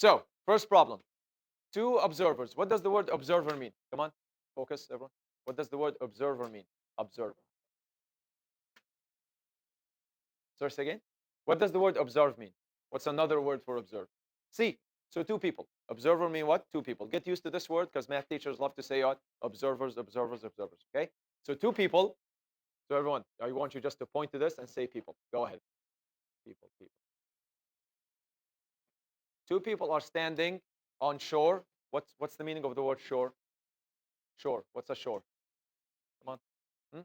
So, first problem. Two observers. What does the word observer mean? Come on, focus, everyone. What does the word observer mean? Observer. Search again. What does the word observe mean? What's another word for observe? See. So two people. Observer mean what? Two people. Get used to this word because math teachers love to say what? Observers, observers, observers. Okay? So two people. So everyone, I want you just to point to this and say people. Go ahead. People, people. Two people are standing on shore. What's the meaning of the word shore? Shore. What's a shore? Come on. Hmm?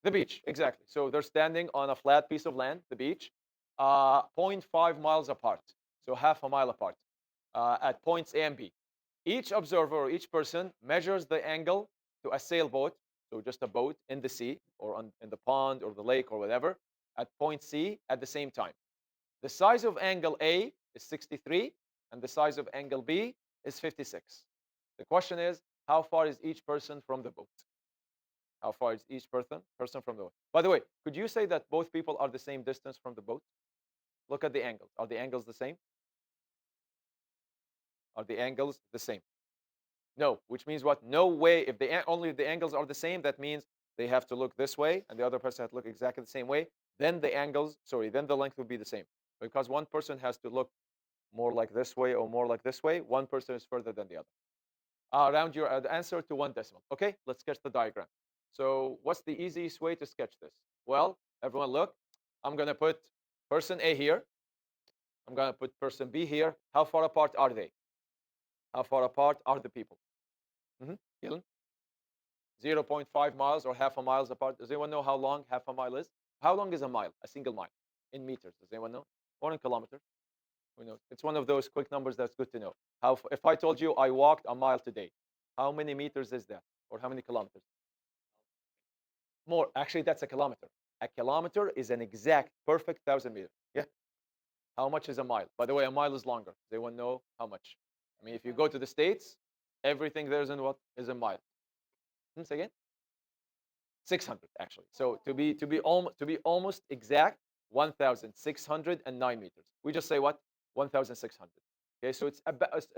The beach, exactly. So they're standing on a flat piece of land, the beach, zero point 0.5 miles apart, so half a mile apart, at points A and B. Each observer or each person measures the angle to a sailboat, so just a boat in the sea or in the pond or the lake or whatever, at point C at the same time. The size of angle A is 63, and the size of angle B is 56. The question is, how far is each person from the boat? How far is each person from the boat? By the way, could you say that both people are the same distance from the boat? Look at the angles. Are the angles the same? Are the angles the same? No, which means what? No way. If only if the angles are the same, that means they have to look this way, and the other person has to look exactly the same way. Then the angles, sorry, then the length will be the same because one person has to look more like this way or more like this way. One person is further than the other. Round your answer to one decimal. Okay, let's sketch the diagram. So what's the easiest way to sketch this? Well, everyone look. I'm going to put person A here. I'm going to put person B here. How far apart are they? How far apart are the people? Mm-hmm. 0 0.5 miles or half a mile apart. Does anyone know how long half a mile is? How long is a mile, a single mile, in meters? Does anyone know? Or in kilometers? Who knows? It's one of those quick numbers that's good to know. If I told you I walked a mile today, how many meters is that? Or how many kilometers? More. Actually, that's a kilometer. A kilometer is an exact, perfect 1,000 meters. Yeah. How much is a mile? By the way, a mile is longer. They want to know how much. I mean, if you go to the States, everything there is in what is a mile. Say again. 600 actually. So to be almost exact, 1,609 meters. We just say what? 1,600. Okay, so it's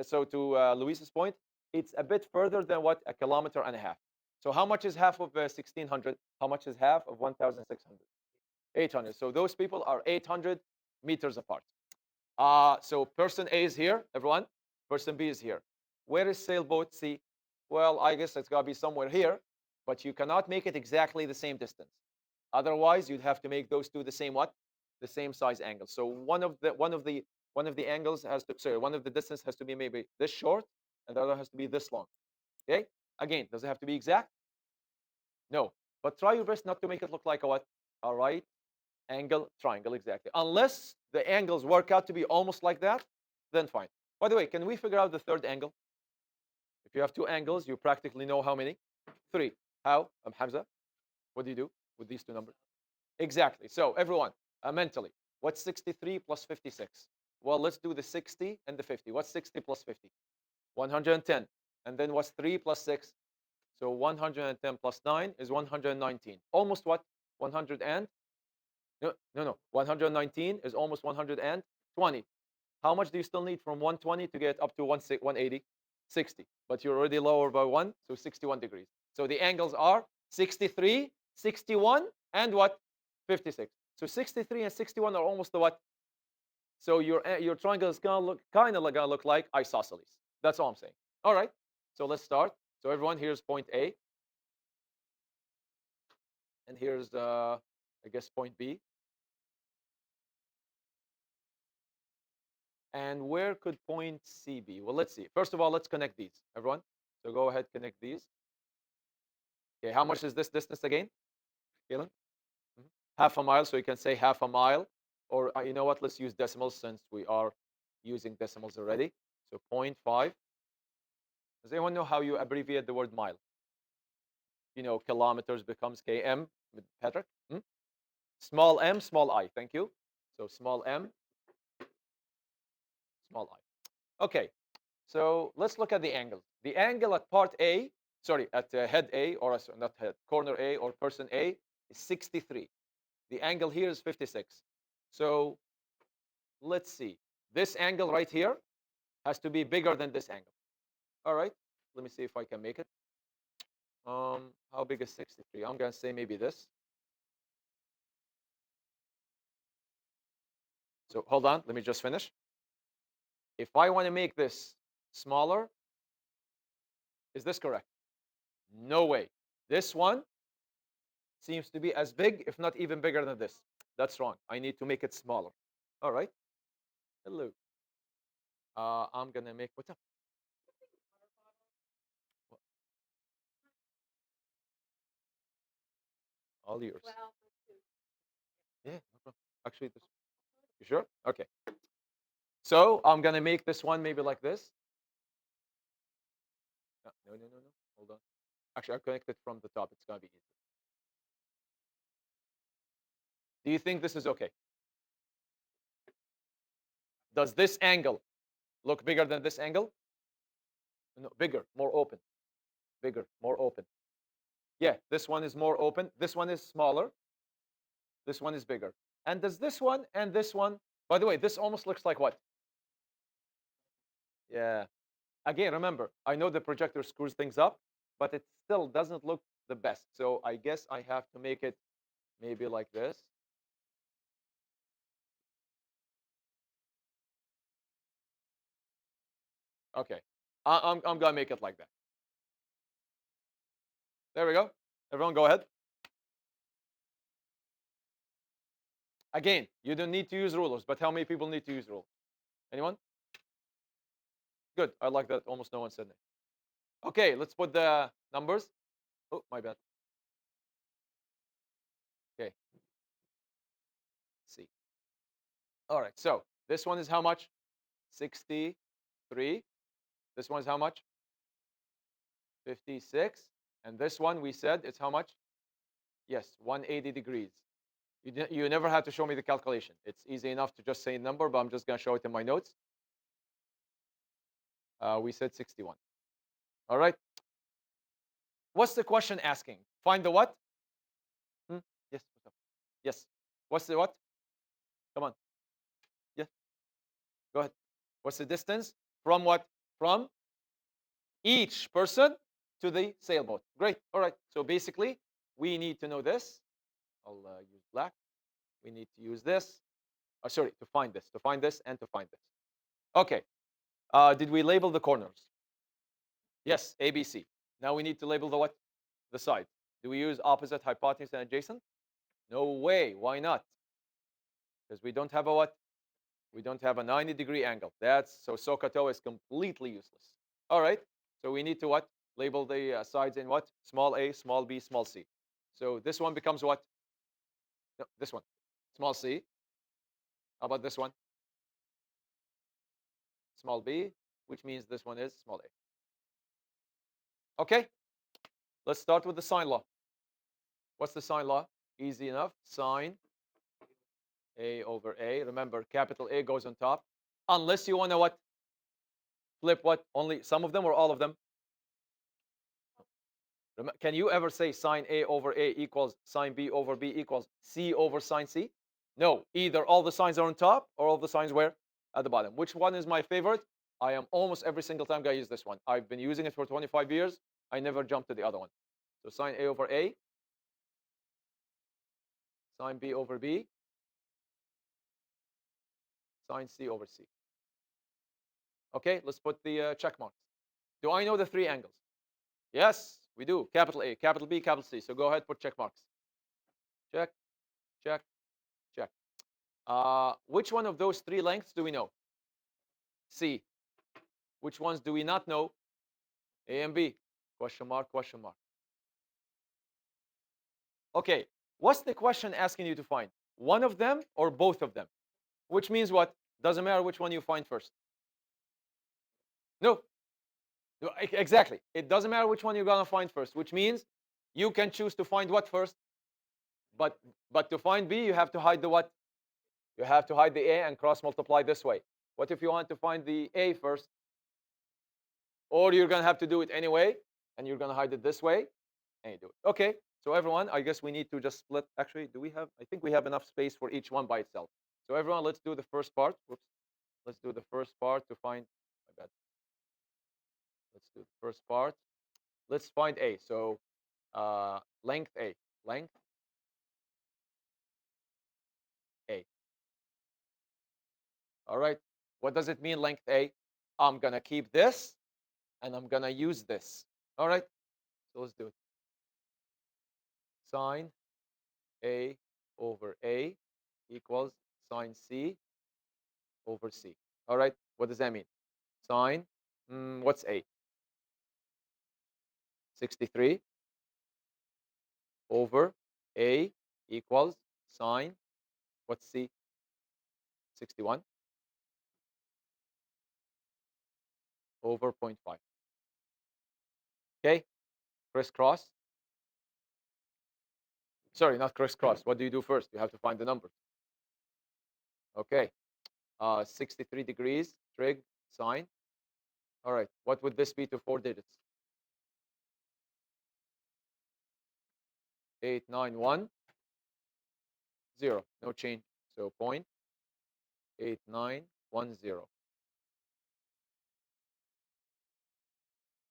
so to Luis's point, it's a bit further than what? A kilometer and a half. So how much is half of 1,600? How much is half of 1,600? 800. So those people are 800 meters apart. So person A is here, everyone. Person B is here. Where is sailboat C? Well, I guess it's got to be somewhere here, but you cannot make it exactly the same distance. Otherwise, you'd have to make those two the same what? The same size angle. So one of the angles has to, sorry, one of the distance has to be maybe this short, and the other has to be this long. Okay. Again, does it have to be exact? No. But try your best not to make it look like a what? A right angle triangle, exactly. Unless the angles work out to be almost like that, then fine. By the way, can we figure out the third angle? If you have two angles, you practically know how many? Three. How? Hamza, what do you do with these two numbers? Exactly. So everyone, mentally, what's 63 plus 56? Well, let's do the 60 and the 50. What's 60 plus 50? 110. And then what's 3 plus 6? So 110 plus 9 is 119. Almost what? 100 and no, no, no. 119 is almost 120. How much do you still need from 120 to get up to 180? 60. But you're already lower by 1, so 61 degrees. So the angles are 63, 61, and what? 56. So 63 and 61 are almost the what? So your triangle is gonna look kind of like gonna look like isosceles. That's all I'm saying. All right. So let's start. So everyone, here's point A, and here's I guess point B. And where could point C be? Well, let's see. First of all, let's connect these, everyone. So go ahead, connect these. Okay, how much is this distance again, Galen? Mhm. Half a mile, so you can say half a mile. Or you know what, let's use decimals since we are using decimals already. So 0.5. Does anyone know how you abbreviate the word mile? You know, kilometers becomes km, Patrick? Hmm? Small m, small I, thank you. So small m, small I. Okay, so let's look at the angle. The angle at part A, sorry, at head A, or not head, corner A or person A is 63. The angle here is 56. So let's see. This angle right here has to be bigger than this angle. All right, let me see if I can make it. How big is 63? I'm gonna say maybe this. So hold on, let me just finish. If I want to make this smaller, is this correct? No way. This one seems to be as big, if not even bigger than this. That's wrong. I need to make it smaller. All right. Hello. I'm gonna make what's up? All yours. Yeah. No problem. Actually, this. You sure? Okay. So I'm gonna make this one maybe like this. No, no, no, no, no. Hold on. Actually, I'll connect it from the top. It's gonna be easy. Do you think this is okay? Does this angle look bigger than this angle? No, bigger, more open. Bigger, more open. Yeah, this one is more open. This one is smaller. This one is bigger. And does this one and this one, by the way, this almost looks like what? Yeah. Again, remember, I know the projector screws things up, but it still doesn't look the best. So I guess I have to make it maybe like this. Okay. I'm going to make it like that. There we go. Everyone go ahead. Again, you don't need to use rulers, but how many people need to use rulers? Anyone? Good. I like that. Almost no one said it. Okay, let's put the numbers. Oh, my bad. Okay. Let's see. All right. So this one is how much? 63. This one is how much? 56. And this one we said it's how much? Yes, 180 degrees. You never have to show me the calculation. It's easy enough to just say a number, but I'm just going to show it in my notes. We said 61. All right. What's the question asking? Find the what? Hmm? Yes. What's up? Yes. What's the what? Come on. Yes. Go ahead. What's the distance from what? From each person to the sailboat. Great. All right. So basically, we need to know this. I'll use black. We need to use this. Sorry, to find this, and to find this. Okay. Did we label the corners? Yes, A, B, C. Now we need to label the what? The sides. Do we use opposite, hypotenuse, and adjacent? No way. Why not? Because we don't have a what? We don't have a 90-degree angle. That's so SOHCAHTOA is completely useless. All right. So we need to what? Label the sides in what? Small a, small b, small c. So this one becomes what? No, this one. Small c. How about this one? Small b, which means this one is small a. Okay. Let's start with the sine law. What's the sine law? Easy enough. Sine a over a. Remember, capital A goes on top. Unless you want to what? Flip what? Only some of them or all of them? Can you ever say sine A over A equals sine B over B equals C over sine C? No. Either all the signs are on top or all the signs where? At the bottom. Which one is my favorite? I am almost every single time going to use this one. I've been using it for 25 years. I never jump to the other one. So sine A over A, sine B over B, sine C over C. Okay, let's put the check marks. Do I know the three angles? Yes, we do. Capital A, capital B, capital C. So go ahead, put check marks. Check, check, check. Which one of those three lengths do we know? C. Which ones do we not know? A and B. Question mark, question mark. Okay, what's the question asking you to find? One of them or both of them? Which means what? Doesn't matter which one you find first. No. Exactly. It doesn't matter which one you're going to find first, which means you can choose to find what first? But to find B, you have to hide the what? You have to hide the A and cross multiply this way. What if you want to find the A first? Or you're going to have to do it anyway, and you're going to hide it this way, and you do it. Okay, so everyone, I guess we need to just split. Actually, do we have? I think we have enough space for each one by itself. So everyone, let's do the first part. Whoops. Let's do the first part to find. My Let's do the first part. Let's find A. So length A. Length A. All right. What does it mean, length A? I'm going to keep this, and I'm going to use this. All right. So let's do it. Sine A over A equals sine C over C. All right. What does that mean? Sine, what's A? 63 over A equals sine, what's C? 61 over zero point 0.5. Okay. Crisscross. Sorry, not crisscross. What do you do first? You have to find the number. Okay. 63 degrees, trig, sine. All right. What would this be to 4 digits? 8910. No change. So 0.8910.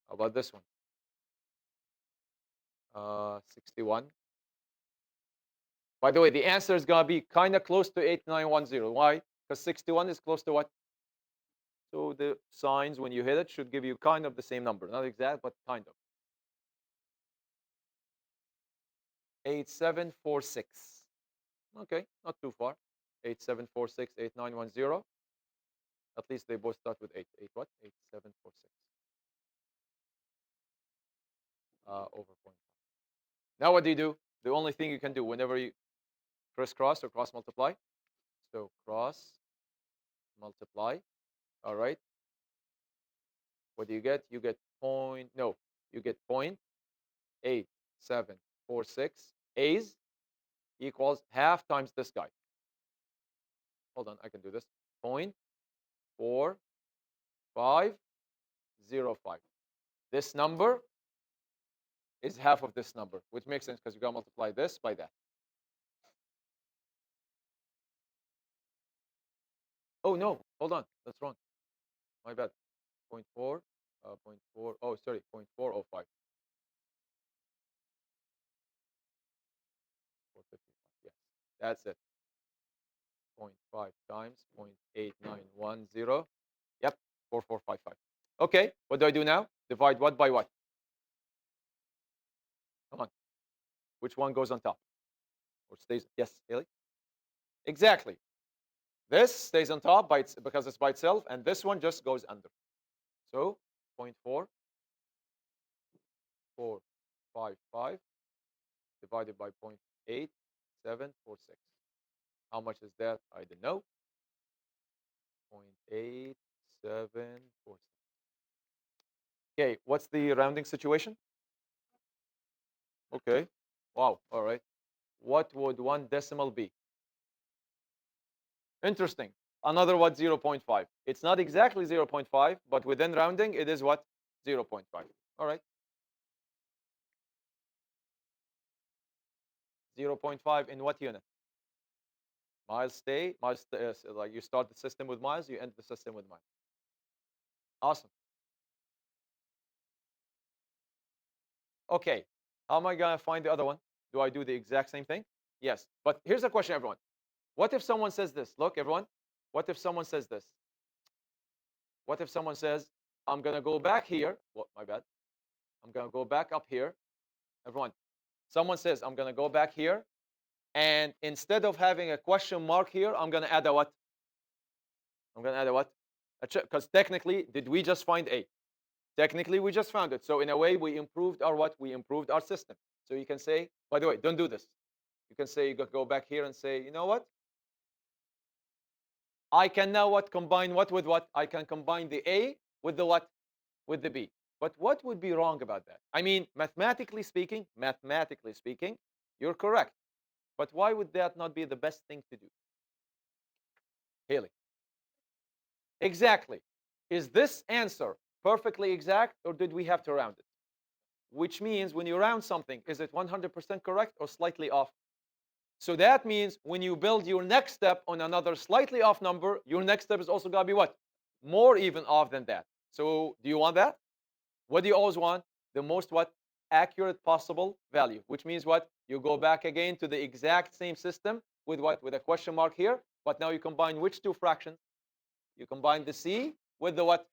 How about this one? 61. By the way, the answer is going to be kind of close to 8910. Why? Because 61 is close to what? So the signs, when you hit it, should give you kind of the same number. Not exact, but kind of. 8746. Okay, not too far. 8746, 8910. At least they both start with 8. 8 what? 8746 over point. Now what do you do? The only thing you can do whenever you crisscross or cross multiply. So cross multiply. All right. What do you get? You get point. No, you get 0.8746 A's equals half times this guy. Hold on, I can do this. 0.4505. This number is half of this number, which makes sense because you got to multiply this by that. Oh, no, hold on. That's wrong. My bad. 0.4, 0.4, oh, sorry, 0.405. 455, yes. That's it. 0.5 times 0.8910. Yep, 4455. Okay, what do I do now? Divide what by what? Come on. Which one goes on top? Or stays? Yes, Haley? Exactly. This stays on top because it's by itself, and this one just goes under. So 0.4455 divided by 0.8746. How much is that? I don't know. 0.8746. Okay, what's the rounding situation? Okay. Wow. All right. What would one decimal be? Interesting. Another what? 0.5. It's not exactly 0.5, but within rounding, it is what? 0.5. All right. 0.5 in what unit? Miles stay. Miles, so like you start the system with miles, you end the system with miles. Awesome. Okay. How am I going to find the other one? Do I do the exact same thing? Yes. But here's a question, everyone. What if someone says this? Look, everyone. What if someone says this? What if someone says, I'm going to go back here? What? My bad. I'm going to go back up here. Everyone. Someone says, I'm going to go back here. And instead of having a question mark here, I'm going to add a what? I'm going to add a what? Because technically, did we just find A? Technically, we just found it. So in a way, we improved our what? We improved our system. So you can say, by the way, don't do this. You can say, you go back here and say, you know what? I can now what? Combine what with what? I can combine the A with the what? With the B. But what would be wrong about that? I mean, mathematically speaking, you're correct. But why would that not be the best thing to do? Haley. Exactly. Is this answer perfectly exact, or did we have to round it? Which means when you round something, is it 100% correct or slightly off? So that means when you build your next step on another slightly off number, your next step is also going to be what? More even off than that. So do you want that? What do you always want? The most what? Accurate possible value, which means what? You go back again to the exact same system with what? With a question mark here. But now you combine which two fractions? You combine the c with the what?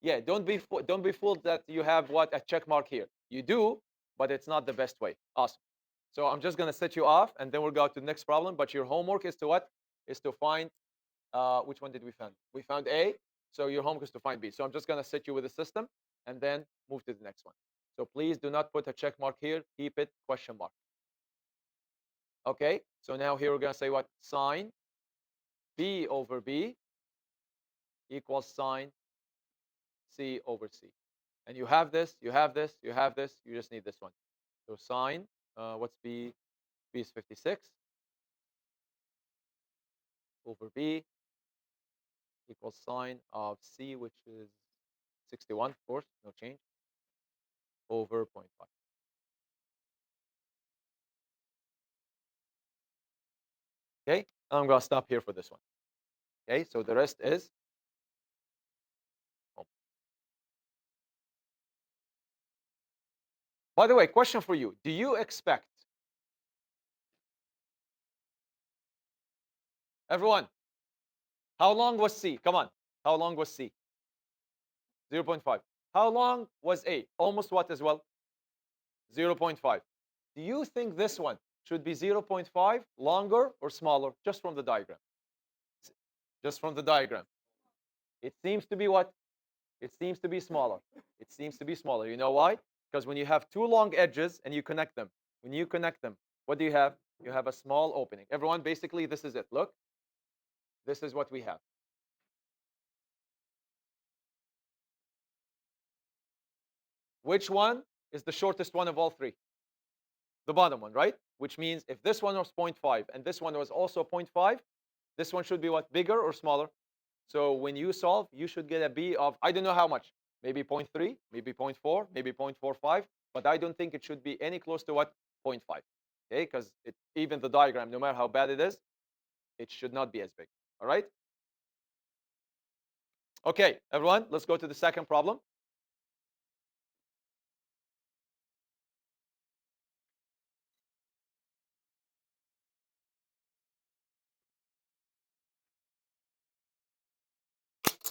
Yeah, don't be fooled that you have what? A check mark here. You do, but it's not the best way. Awesome. So I'm just gonna set you off, and then we'll go to the next problem. But your homework is to what? Is to find which one did we find? We found A. So your homework is to find B. So I'm just gonna set you with the system, and then move to the next one. So please do not put a check mark here. Keep it question mark. Okay. So now here we're gonna say what? Sine B over B equals sine C over C. And you have this, you have this, you have this. You just need this one. So sine, what's B? B is 56 over B equals sine of C, which is 61, of course, no change, over zero point 0.5. Okay, I'm going to stop here for this one. Okay, so the rest is home. By the way, question for you. Do you expect, everyone, how long was C? Come on. How long was C? 0.5. How long was A? Almost what as well? 0.5. Do you think this one should be 0.5 longer or smaller? Just from the diagram. Just from the diagram. It seems to be what? It seems to be smaller. It seems to be smaller. You know why? Because when you have two long edges and you connect them, when you connect them, what do you have? You have a small opening. Everyone, basically, this is it. Look, this is what we have. Which one is the shortest one of all three? The bottom one, right? Which means if this one was 0.5 and this one was also 0.5, this one should be what? Bigger or smaller? So when you solve, you should get a B of, I don't know how much, maybe 0.3, maybe 0.4, maybe 0.45, but I don't think it should be any close to what? 0.5. Okay, because even the diagram, no matter how bad it is, it should not be as big. All right? Okay, everyone, let's go to the second problem.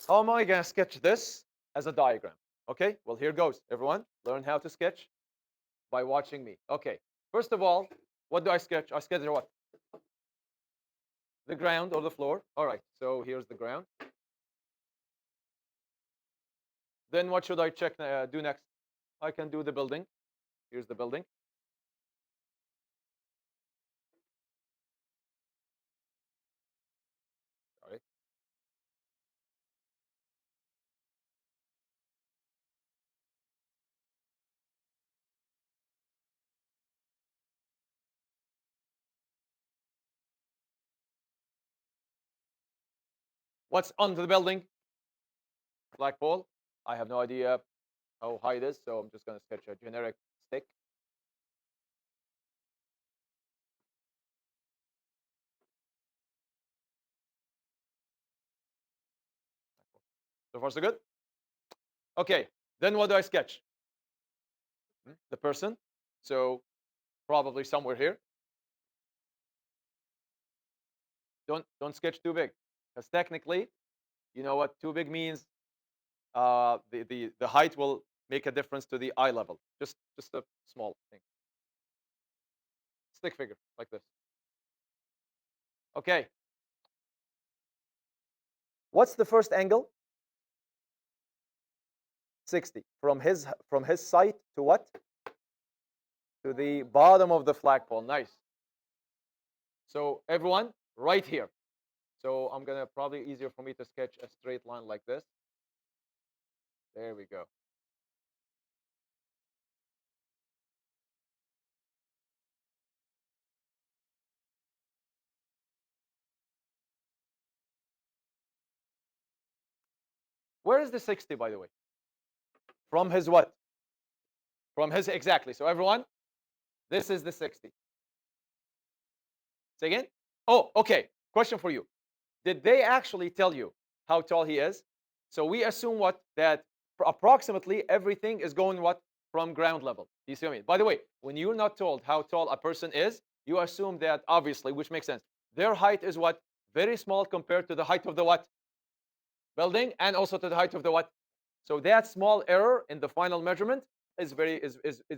How am I going to sketch this as a diagram? Okay, well, here goes. Everyone, learn how to sketch by watching me. Okay, first of all, what do I sketch? I sketch what? The ground or the floor. All right, so here's the ground. Then what should I do next? I can do the building. Here's the building. All right. What's under the building? Flagpole. I have no idea how high it is, so I'm just going to sketch a generic stick. So far, so good. Okay, then what do I sketch? The person. So probably somewhere here. Don't sketch too big, because technically, you know what too big means? The height will make a difference to the eye level. Just a small thing. Stick figure like this. Okay. What's the first angle? 60. From his site to what? To the bottom of the flagpole. Nice. So everyone, right here. So I'm gonna probably easier for me to sketch a straight line like this. There we go. Where is the 60, by the way? From his what? From his, exactly. So everyone, this is the 60. Say again? Oh, okay. Question for you. Did they actually tell you how tall he is? So we assume what? That approximately everything is going what? From ground level. Do you see what I mean? By the way, when you're not told how tall a person is, you assume that obviously, which makes sense. Their height is what? Very small compared to the height of the what? Building, and also to the height of the what? So that small error in the final measurement is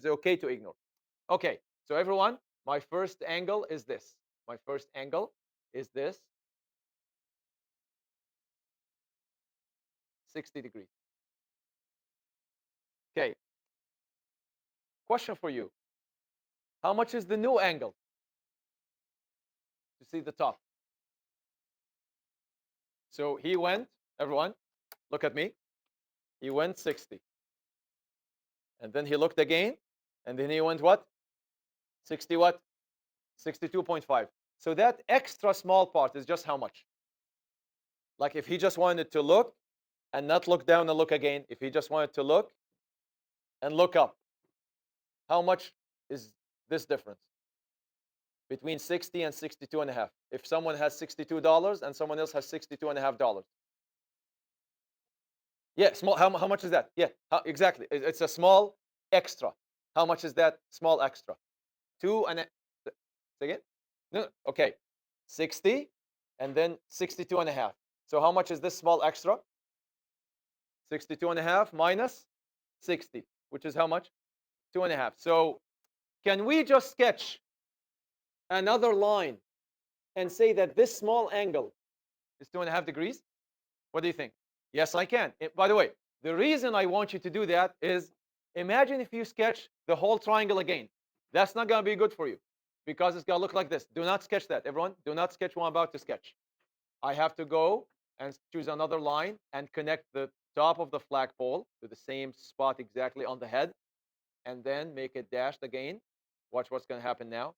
okay to ignore. Okay, so everyone, my first angle is this. My first angle is this 60 degrees. Okay, question for you. How much is the new angle to see the top? So he went, everyone, look at me. He went 60. And then he looked again. And then he went what? 60 what? 62.5. So that extra small part is just how much? Like if he just wanted to look and not look down and look again, if he just wanted to look and look up, how much is this difference between 60 and 62 and a half? If someone has $62 and someone else has 62 and a half dollars. Yeah, small. How much is that? Yeah, exactly. It's a small extra. How much is that small extra? Two and a, say again? No, okay. 60 and then 62 and a half. So how much is this small extra? 62 and a half minus 60, which is how much? Two and a half. So can we just sketch another line and say that this small angle is 2.5 degrees? What do you think? Yes, I can. By the way, the reason I want you to do that is imagine if you sketch the whole triangle again. That's not going to be good for you because it's going to look like this. Do not sketch that, everyone. Do not sketch what I'm about to sketch. I have to go and choose another line and connect the top of the flagpole to the same spot exactly on the head, and then make it dashed again. Watch what's going to happen now.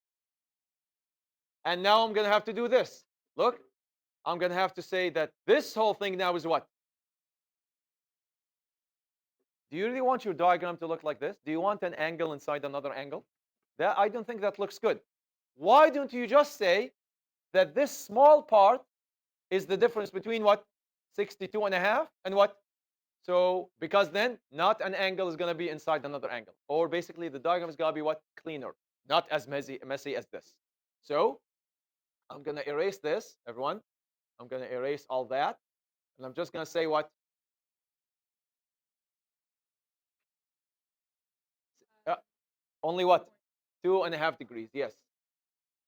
And now I'm going to have to do this. Look, I'm going to have to say that this whole thing now is what? Do you really want your diagram to look like this? Do you want an angle inside another angle? That I don't think that looks good. Why don't you just say that this small part is the difference between what? 62 and a half and what? So because then not an angle is going to be inside another angle. Or basically the diagram is going to be what? Cleaner. Not as messy as this. So I'm going to erase this, everyone. I'm going to erase all that. And I'm just going to say what? Uh, only what? 2.5 degrees. Yes.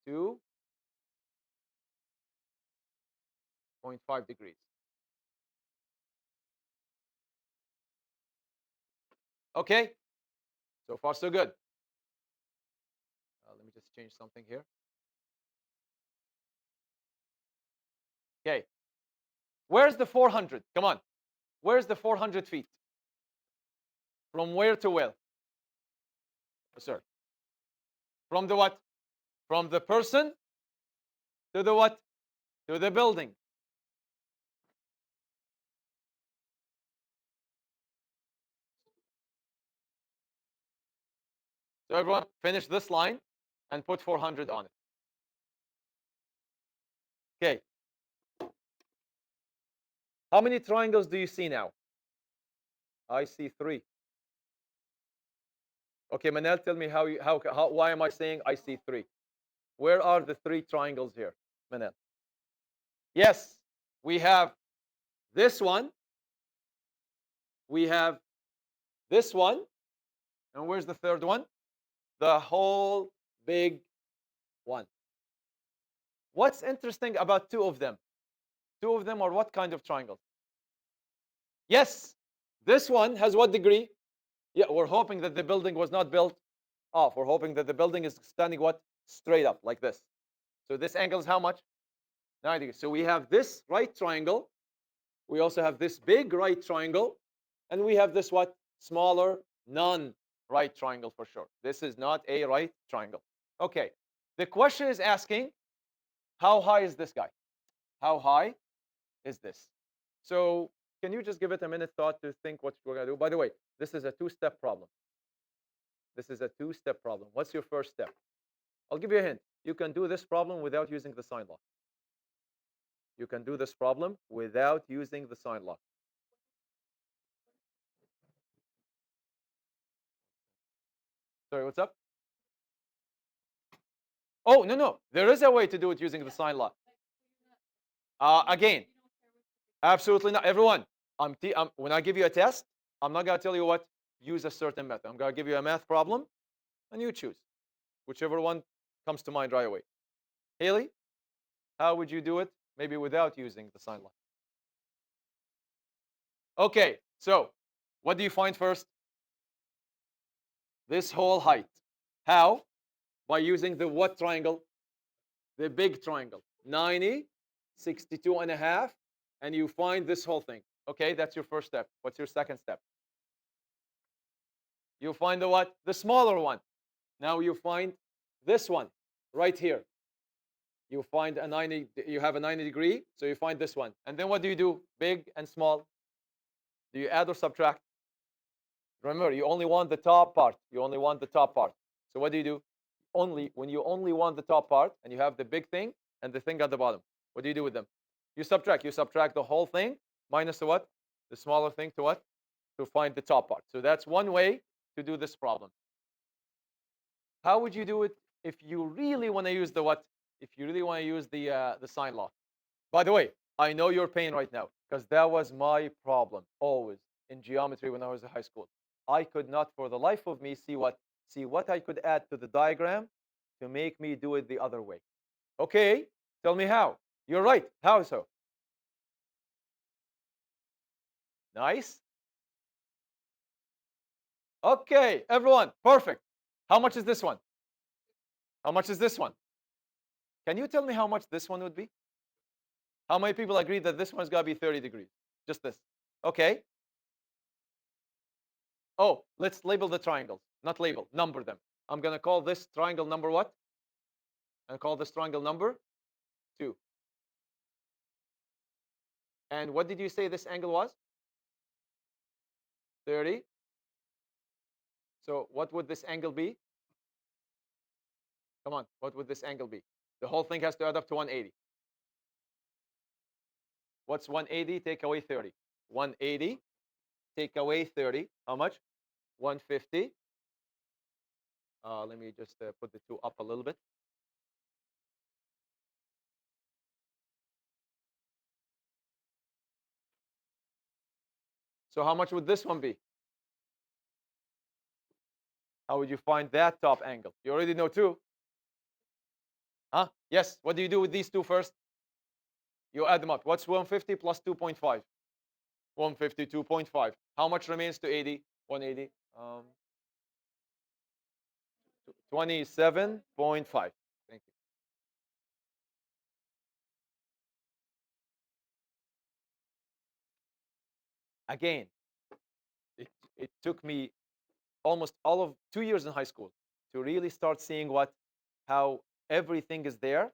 2.5 degrees. Okay. So far, so good. Let me just change something here. Okay. Where's the 400? Come on. Where's the 400 feet? From where to where? Sir. From the what? From the person to the what? To the building. So everyone finish this line and put 400 on it. Okay. How many triangles do you see now? I see 3. Okay, Manel, tell me why am I saying I see 3? Where are the 3 triangles here, Manel? Yes, we have this one. We have this one. And where's the third one? The whole big one. What's interesting about 2 of them? 2 of them are what kind of triangles? Yes, this one has what degree? Yeah, we're hoping that the building was not built off. We're hoping that the building is standing what? Straight up, like this. So this angle is how much? 90 degrees. So we have this right triangle. We also have this big right triangle. And we have this what? Smaller non-right triangle for sure. This is not a right triangle. Okay. The question is asking, how high is this guy? How high is this? So can you just give it a minute thought to think what we're going to do? By the way, this is a 2-step problem. This is a 2-step problem. What's your first step? I'll give you a hint. You can do this problem without using the sine law. You can do this problem without using the sine law. Sorry, what's up? Oh, no, no. There is a way to do it using the sine law. Again, absolutely not. Everyone, when I give you a test, I'm not going to tell you what, use a certain method. I'm going to give you a math problem, and you choose whichever one comes to mind right away. Haley, how would you do it? Maybe without using the sine law. Okay, so what do you find first? This whole height. How? By using the what triangle? The big triangle. 90, 62 and a half, and you find this whole thing. Okay, that's your first step. What's your second step? You find the what? The smaller one. Now you find this one right here. You find a 90, you have a 90 degree, so you find this one. And then what do you do? Big and small. Do you add or subtract? Remember, you only want the top part. You only want the top part. So what do? Only when you only want the top part and you have the big thing and the thing at the bottom. What do you do with them? You subtract. You subtract the whole thing minus the what? The smaller thing to what? To find the top part. So that's one way to do this problem. How would you do it if you really want to use the what? If you really want to use the sine law. By the way, I know your pain right now because that was my problem always in geometry when I was in high school. I could not, for the life of me, see what I could add to the diagram to make me do it the other way. Okay, tell me how. You're right. How so? Nice. Okay, everyone, perfect. How much is this one? How much is this one? Can you tell me how much this one would be? How many people agree that this one's got to be 30 degrees? Just this. Okay. Oh, let's label the triangles. Not label, number them. I'm going to call this triangle number what? And call this triangle number 2. And what did you say this angle was? 30. So what would this angle be? Come on, what would this angle be? The whole thing has to add up to 180. What's 180? Take away 30. 180, take away 30. How much? 150. Let me just put the 2 up a little bit. So how much would this one be? How would you find that top angle? You already know 2. Huh? Yes. What do you do with these 2 first? You add them up. What's 150 plus 2.5? 152.5. How much remains to 80? 180. 27.5. Thank you. Again, it took me almost all of 2 years in high school to really start seeing how everything is there.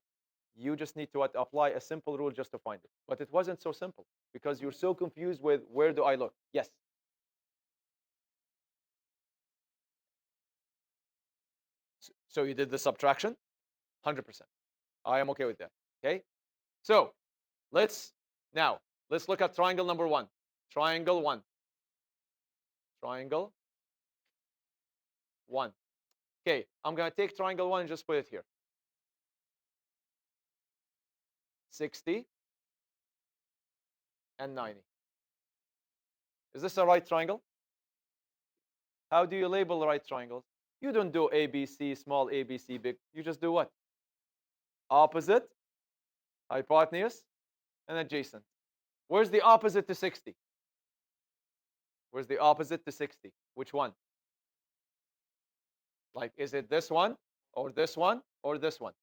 You just need to apply a simple rule just to find it. But it wasn't so simple because you're so confused with where do I look? Yes. So you did the subtraction? 100%. I am okay with that. Okay. So let's let's look at triangle number 1. Triangle 1. Triangle 1. Okay, I'm going to take triangle 1 and just put it here. 60 and 90. Is this a right triangle? How do you label the right triangles? You don't do ABC, small ABC, big. You just do what? Opposite, hypotenuse, and adjacent. Where's the opposite to 60? Where's the opposite to 60? Which one? Like, is it this one, or this one, or this one?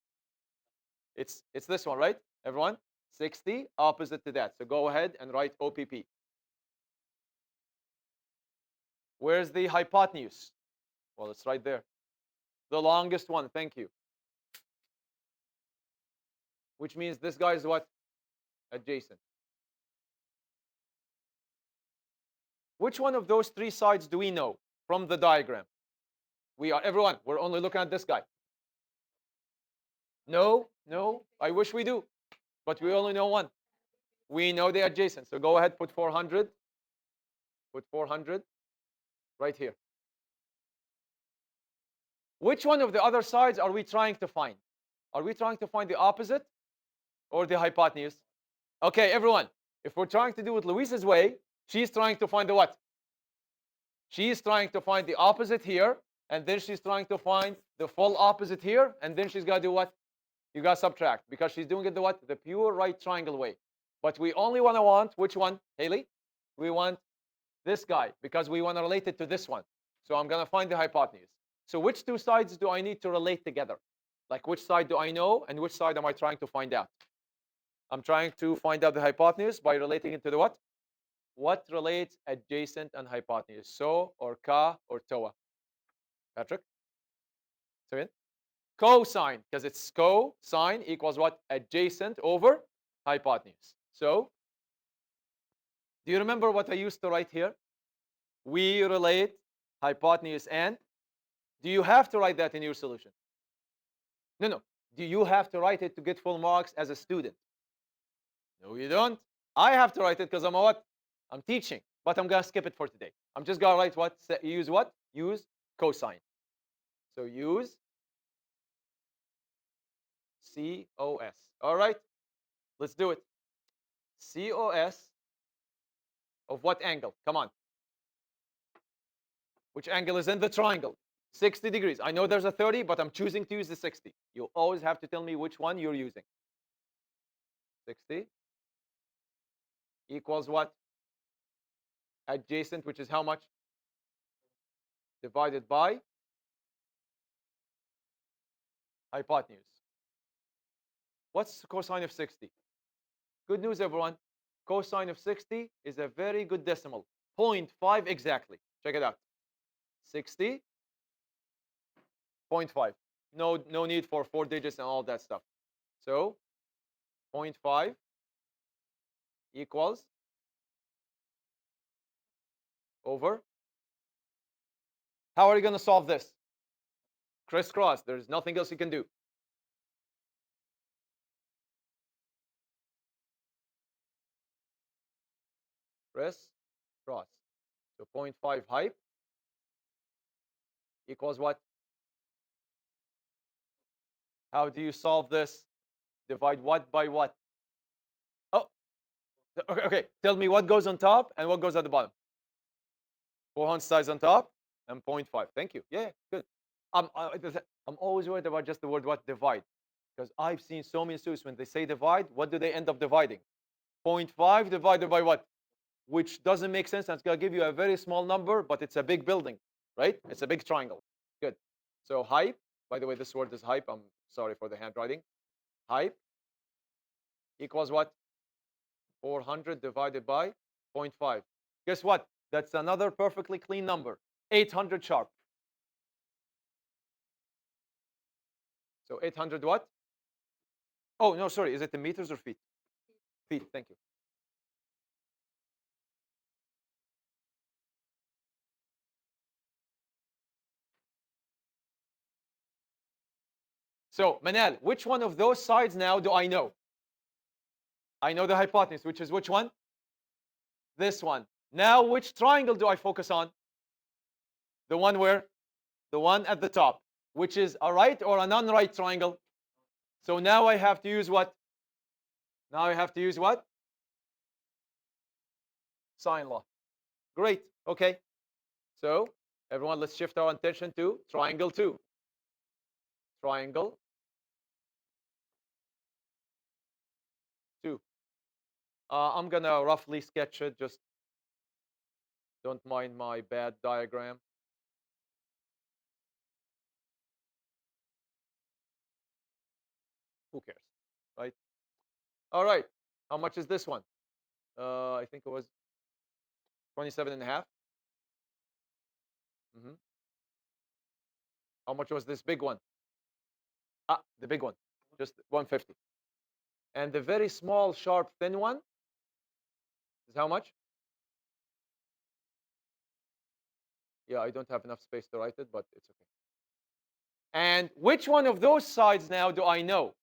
It's this one, right? Everyone? 60, opposite to that. So go ahead and write OPP. Where's the hypotenuse? Well, it's right there. The longest one, thank you. Which means this guy is what? Adjacent. Which one of those 3 sides do we know from the diagram? Everyone, we're only looking at this guy. No, I wish we do, but we only know one. We know the adjacent. So go ahead, put 400. Put 400 right here. Which one of the other sides are we trying to find? Are we trying to find the opposite or the hypotenuse? Okay, everyone, if we're trying to do it Louise's way, she's trying to find the what? She's trying to find the opposite here, and then she's trying to find the full opposite here, and then she's got to do what? You got to subtract, because she's doing it the what? The pure right triangle way. But we only want which one, Haley? We want this guy, because we want to relate it to this one. So I'm going to find the hypotenuse. So which two sides do I need to relate together? Like, which side do I know, and which side am I trying to find out? I'm trying to find out the hypotenuse by relating it to the what? What relates adjacent and hypotenuse? So or ka or toa? Patrick? Say it. Cosine, because it's cosine equals what? Adjacent over hypotenuse. So, do you remember what I used to write here? We relate hypotenuse and. Do you have to write that in your solution? No, no. Do you have to write it to get full marks as a student? No, you don't. I have to write it because I'm a what? I'm teaching, but I'm gonna skip it for today. I'm just gonna write what? Use what? Use cosine. So use COS. All right, let's do it. COS of what angle? Come on. Which angle is in the triangle? 60 degrees. I know there's a 30, but I'm choosing to use the 60. You always have to tell me which one you're using. 60 equals what? Adjacent, which is how much? Divided by hypotenuse. What's cosine of 60? Good news, everyone. Cosine of 60 is a very good decimal. 0.5 exactly. Check it out. 60, 0.5. No need for 4 digits and all that stuff. So 0.5 equals over. How are you going to solve this? Crisscross. There's nothing else you can do. Crisscross. So 0.5 hype equals what? How do you solve this? Divide what by what? Oh, okay. Tell me what goes on top and what goes at the bottom. 400 size on top and 0.5. Thank you. Yeah, good. I'm always worried about just the word what? Divide. Because I've seen so many students, when they say divide, what do they end up dividing? 0.5 divided by what? Which doesn't make sense. And it's going to give you a very small number, but it's a big building, right? It's a big triangle. Good. So hype, by the way, this word is hype. I'm sorry for the handwriting. Hype equals what? 400 divided by 0.5. Guess what? That's another perfectly clean number. 800 sharp. So 800 what? Oh, no, sorry. Is it in meters or feet? Feet. Thank you. So, Manal, which one of those sides now do I know? I know the hypotenuse, which is which one? This one. Now, which triangle do I focus on? The one where? The one at the top, which is a right or a non-right triangle. So now I have to use what? Now I have to use what? Sine law. Great. Okay. So, everyone, let's shift our attention to triangle 2. Triangle 2. I'm going to roughly sketch it. Just don't mind my bad diagram. Who cares, right? All right. How much is this one? I think it was 27 and a half. Mm-hmm. How much was this big one? Ah, the big one, just 150. And the very small, sharp, thin one is how much? Yeah, I don't have enough space to write it, but it's okay. And which one of those sides now do I know?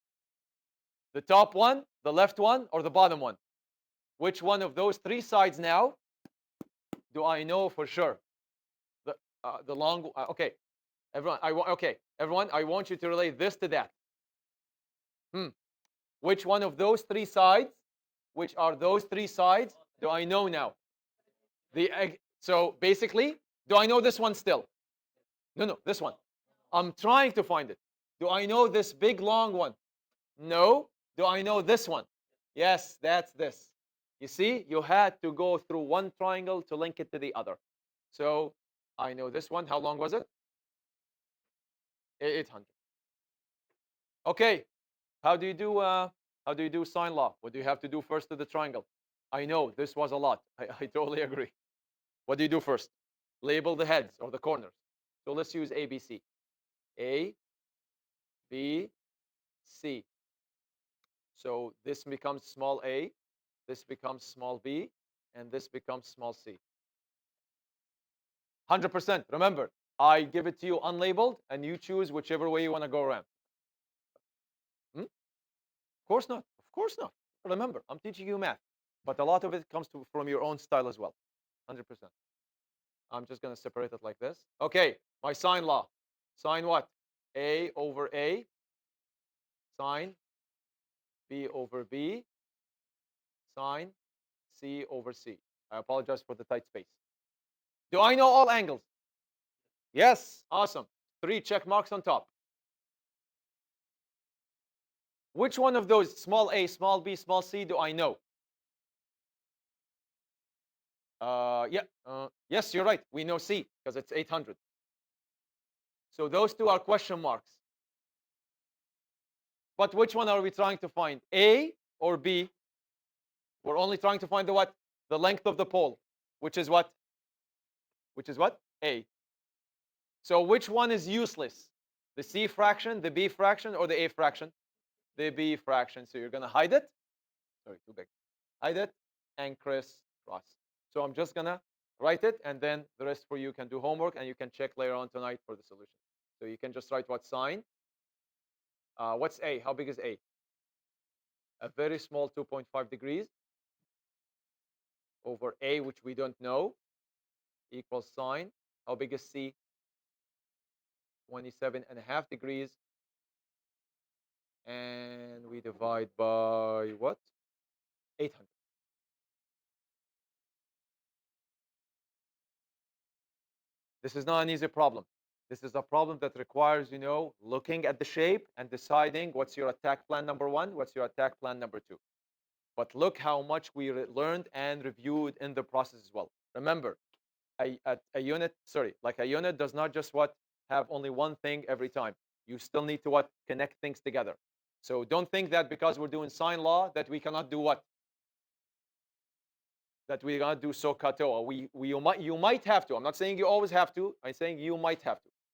The top one, the left one, or the bottom one? Which one of those 3 sides now do I know for sure? The long, okay. Everyone, okay. Everyone, I want you to relate this to that. Which one of those three sides? Which are those three sides? Do I know now? So basically, do I know this one still? No, this one. I'm trying to find it. Do I know this big long one? No. Do I know this one? Yes, that's this. You see, you had to go through one triangle to link it to the other. So I know this one. How long was it? 800. Okay. How do you do sine law? What do you have to do first to the triangle? I know this was a lot. I totally agree. What do you do first? Label the heads or the corners. So let's use A, B, C. A, B, C. So this becomes small a, this becomes small b, and this becomes small c. 100%. Remember, I give it to you unlabeled, and you choose whichever way you want to go around. Of course not. Of course not. Remember, I'm teaching you math, but a lot of it comes from your own style as well. 100%. I'm just going to separate it like this. Okay, my sine law. Sine what? A over A. Sine B over B. Sine C over C. I apologize for the tight space. Do I know all angles? Yes. Awesome. 3 check marks on top. Which one of those, small a, small b, small c, do I know? Yeah. Yes, you're right. We know c because it's 800. So those two are question marks. But which one are we trying to find? A or B? We're only trying to find the what? The length of the pole, which is what? Which is what? A. So which one is useless? The C fraction, the B fraction, or the A fraction? The B fraction. So you're going to hide it. Sorry, too big. Hide it and crisscross. So I'm just going to write it, and then the rest for you can do homework, and you can check later on tonight for the solution. So you can just write what sine. What's A? How big is A? A very small 2.5 degrees over A, which we don't know, equals sine. How big is C? 27.5 degrees. And we divide by what? 800. This is not an easy problem. This is a problem that requires, looking at the shape and deciding what's your attack plan number one, what's your attack plan number two. But look how much we learned and reviewed in the process as well. Remember, a unit, like a unit does not just have only one thing every time. You still need to connect things together. So don't think that because we're doing sine law that we cannot do what? That we're gonna do SOHCAHTOA. You might have to. I'm not saying you always have to. I'm saying you might have to.